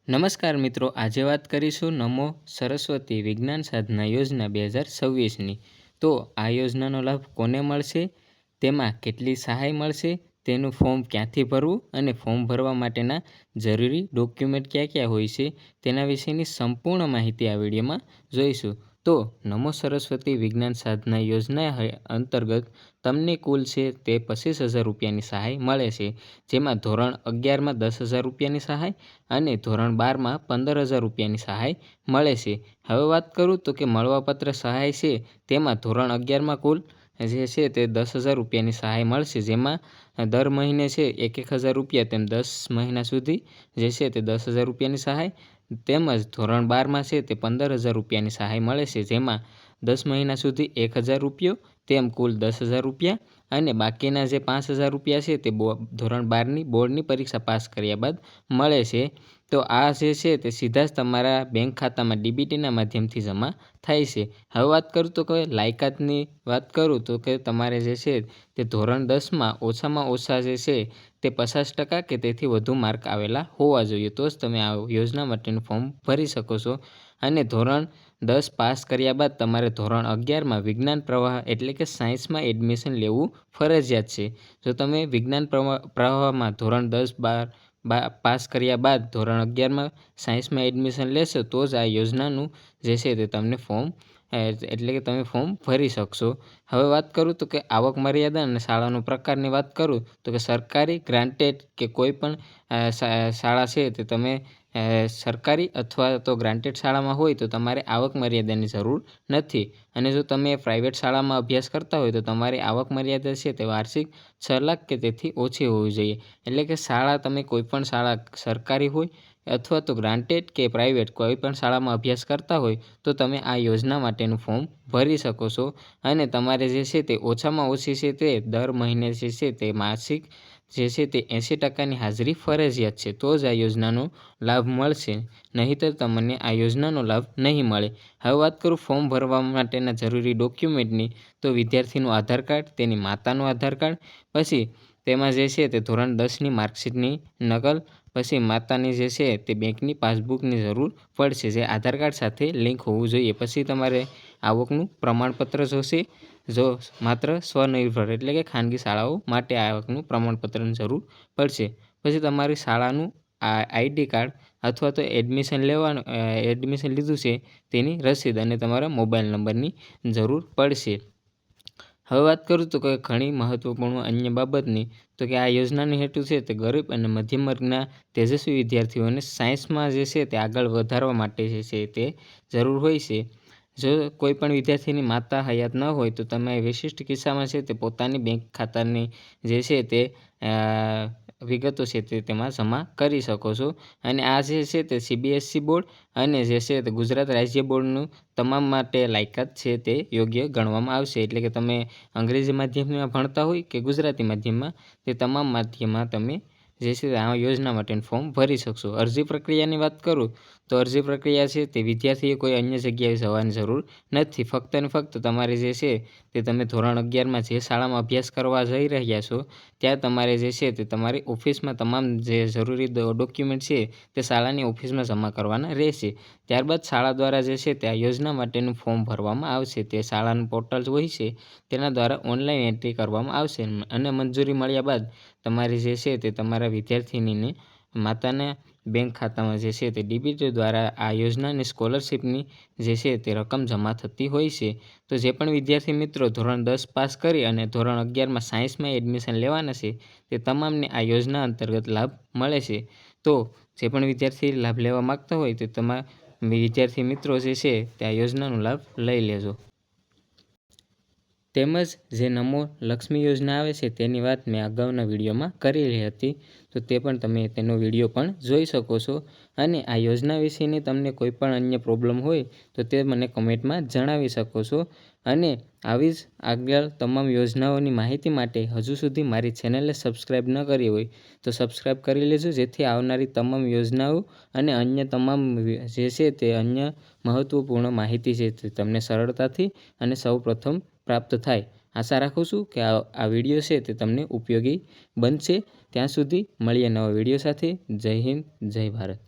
નમસ્કાર મિત્રો, આજે વાત કરીશું નમો સરસ્વતી વિજ્ઞાન સાધના યોજના 2026ની। તો આ યોજનાનો લાભ કોને મળશે, તેમાં કેટલી સહાય મળશે, તેનું ફોર્મ ક્યાંથી ભરવું અને ફોર્મ ભરવા માટેના જરૂરી ડોક્યુમેન્ટ ક્યાં ક્યાં હોય છે, તેના વિશેની સંપૂર્ણ માહિતી આ વિડીયોમાં જોઈશું। તો નમો સરસ્વતી વિજ્ઞાન સાધના યોજના અંતર્ગત તમને કુલ છે તે 25,000 રૂપિયાની સહાય મળે છે, જેમાં ધોરણ 11માં 10,000 રૂપિયાની સહાય અને ધોરણ 12માં 15,000 રૂપિયાની સહાય મળે છે। હવે વાત કરું તો કે મળવાપત્ર સહાય છે, તેમાં ધોરણ 11માં કુલ જે છે તે 10,000 રૂપિયાની સહાય મળશે, જેમાં દર મહિને છે 1,000 રૂપિયા તેમ 10 મહિના સુધી જે છે તે 10,000 રૂપિયાની સહાય, તેમજ ધોરણ 12માં છે તે 15,000 રૂપિયાની સહાય મળે છે, જેમાં 10 મહિના સુધી 1,000 રૂપિયો તેમ કુલ 10,000 રૂપિયા અને બાકીના જે 5,000 રૂપિયા છે તે ધોરણ 12ની બોર્ડની પરીક્ષા પાસ કર્યા બાદ મળે છે। તો આ જે છે તે સીધા જ તમારા બેંક ખાતામાં ડીબીટીના માધ્યમથી જમા થાય છે। હવે વાત કરું તો કે લાયકાતની વાત કરું તો કે તમારે જે છે તે ધોરણ 10માં ઓછામાં ઓછા જે છે તે 50% કે તેથી વધુ માર્ક આવેલા હોવા જોઈએ, તો જ તમે આ યોજના માટેનું ફોર્મ ભરી શકો છો। અને ધોરણ 10 પાસ કર્યા બાદ તમારે ધોરણ 11માં વિજ્ઞાન પ્રવાહ એટલે કે સાયન્સમાં એડમિશન લેવું ફરજિયાત છે। જો તમે વિજ્ઞાન પ્રવાહમાં ધોરણ 10-12 પાસ કર્યા બાદ ધોરણ 11માં સાયન્સમાં એડમિશન લેશો, તો જ આ યોજનાનું જે છે તે તમને ફોર્મ એટલે કે તમે ફોર્મ ભરી શકશો। હવે વાત કરું તો કે આવક મર્યાદા અને શાળાનો પ્રકારની વાત કરું તો કે સરકારી, ગ્રાન્ટેડ કે કોઈ પણ શાળા છે તે તમે સરકારી અથવા તો ગ્રાન્ટેડ શાળામાં હોય તો તમારે આવક મર્યાદાની જરૂર નથી, અને જો તમે પ્રાઇવેટ શાળામાં અભ્યાસ કરતા હોય તો તમારી આવક મર્યાદા છે તે વાર્ષિક 6 લાખ કે તેથી ઓછી હોવી જોઈએ। એટલે કે શાળા તમે કોઈ પણ શાળા સરકારી હોય અથવા તો ગ્રાન્ટેડ કે પ્રાઇવેટ કોઈ પણ શાળામાં અભ્યાસ કરતા હોય તો તમે આ યોજના માટેનું ફોર્મ ભરી શકો છો, અને તમારે જે છે તે ઓછામાં ઓછી છે તે દર મહિને જે છે તે માસિક જે છે તે 80%ની હાજરી ફરજિયાત છે, તો જ આ યોજનાનો લાભ મળશે, નહીંતર તમને આ યોજનાનો લાભ નહીં મળે। હવે વાત કરું ફોર્મ ભરવા માટેના જરૂરી ડોક્યુમેન્ટની, તો વિદ્યાર્થીનું આધાર કાર્ડ, તેની માતાનું આધાર કાર્ડ, પછી તેમાં જે છે તે ધોરણ 10ની માર્કશીટની નકલ, પછી માતાની જે છે તે બેંકની પાસબુકની જરૂર પડશે, જે આધાર કાર્ડ સાથે લિંક હોવું જોઈએ। પછી તમારે આવકનું પ્રમાણપત્ર જોશે, જો માત્ર સ્વનિર્ભર એટલે કે ખાનગી શાળાઓ માટે આવકનું પ્રમાણપત્રની જરૂર પડશે। પછી તમારી શાળાનું આઈડી કાર્ડ અથવા તો એડમિશન લીધું છે તેની રસીદ અને તમારા મોબાઈલ નંબરની જરૂર પડશે। હવે વાત કરું તો કે ઘણી મહત્વપૂર્ણ અન્ય બાબતની, તો કે આ યોજનાનો હેતુ છે તે ગરીબ અને મધ્યમ વર્ગના તેજસ્વી વિદ્યાર્થીઓને સાયન્સમાં જે છે તે આગળ વધારવા માટે જે છે તે જરૂર હોય છે। જો કોઈ પણ વિદ્યાર્થીની માતા હયાત ન હોય તો તમે વિશિષ્ટ કિસ્સામાં છે તે પોતાની બેંક ખાતાની જે છે તે વિગતો છે તે તેમાં જમા કરી શકો છો। અને આ જે છે તે CBSE બોર્ડ અને જે છે તે ગુજરાત રાજ્ય બોર્ડનું તમામ માટે લાયકાત છે તે યોગ્ય ગણવામાં આવશે, એટલે કે તમે અંગ્રેજી માધ્યમમાં ભણતા હોય કે ગુજરાતી માધ્યમમાં, તે તમામ માધ્યમમાં તમે જે છે આ યોજના માટેનું ફોર્મ ભરી શકશો। અરજી પ્રક્રિયાની વાત કરું તો અરજી પ્રક્રિયા છે તે વિદ્યાર્થીએ કોઈ અન્ય જગ્યાએ જવાની જરૂર નથી, ફક્ત ને ફક્ત તમારે જે છે તે તમે ધોરણ 11માં જે શાળામાં અભ્યાસ કરવા જઈ રહ્યા છો ત્યાં તમારે જે છે તે તમારી ઓફિસમાં તમામ જે જરૂરી ડોક્યુમેન્ટ છે તે શાળાની ઓફિસમાં જમા કરવાના રહેશે। ત્યારબાદ શાળા દ્વારા જે છે તે આ યોજના માટેનું ફોર્મ ભરવામાં આવશે, તે શાળાનું પોર્ટલ હોય છે તેના દ્વારા ઓનલાઈન એન્ટ્રી કરવામાં આવશે, અને મંજૂરી મળ્યા બાદ તમારી જે છે તે તમારા વિદ્યાર્થીનીને માતાના બેંક ખાતામાં જે છે તે ડીબીટી દ્વારા આ યોજનાની સ્કોલરશિપની જે છે તે રકમ જમા થતી હોય છે। તો જે પણ વિદ્યાર્થી મિત્રો ધોરણ 10 પાસ કરી અને ધોરણ 11માં સાયન્સમાં એડમિશન લેવાના છે તે તમામને આ યોજના અંતર્ગત લાભ મળે છે। તો જે પણ વિદ્યાર્થી લાભ લેવા માગતા હોય તે વિદ્યાર્થી મિત્રો જે છે તે આ યોજનાનો લાભ લઈ લેજો। તેમજ જે નમો લક્ષ્મી યોજના આવે છે તેની વાત મેં અગાઉના વિડીયોમાં કરેલી હતી, તો તે પણ તમે તેનો વિડીયો પણ જોઈ શકો છો। અને આ યોજના વિશેની તમને કોઈ પણ અન્ય પ્રોબ્લેમ હોય તો તે મને કમેન્ટમાં જણાવી શકો છો। અને આવી જ આગળ તમામ યોજનાઓની માહિતી માટે હજુ સુધી મારી ચેનલને સબસ્ક્રાઈબ ન કરી હોય તો સબસ્ક્રાઈબ કરી લેજો, જેથી આવનારી તમામ યોજનાઓ અને અન્ય તમામ જે છે તે અન્ય મહત્ત્વપૂર્ણ માહિતી છે તે તમને સરળતાથી અને સૌપ્રથમ પ્રાપ્ત થાય। આશા રાખું છું કે આ વિડીયો છે તે તમને ઉપયોગી બનશે। ત્યાં સુધી મળીએ નવા વિડીયો સાથે। જય હિન્દ, જય ભારત।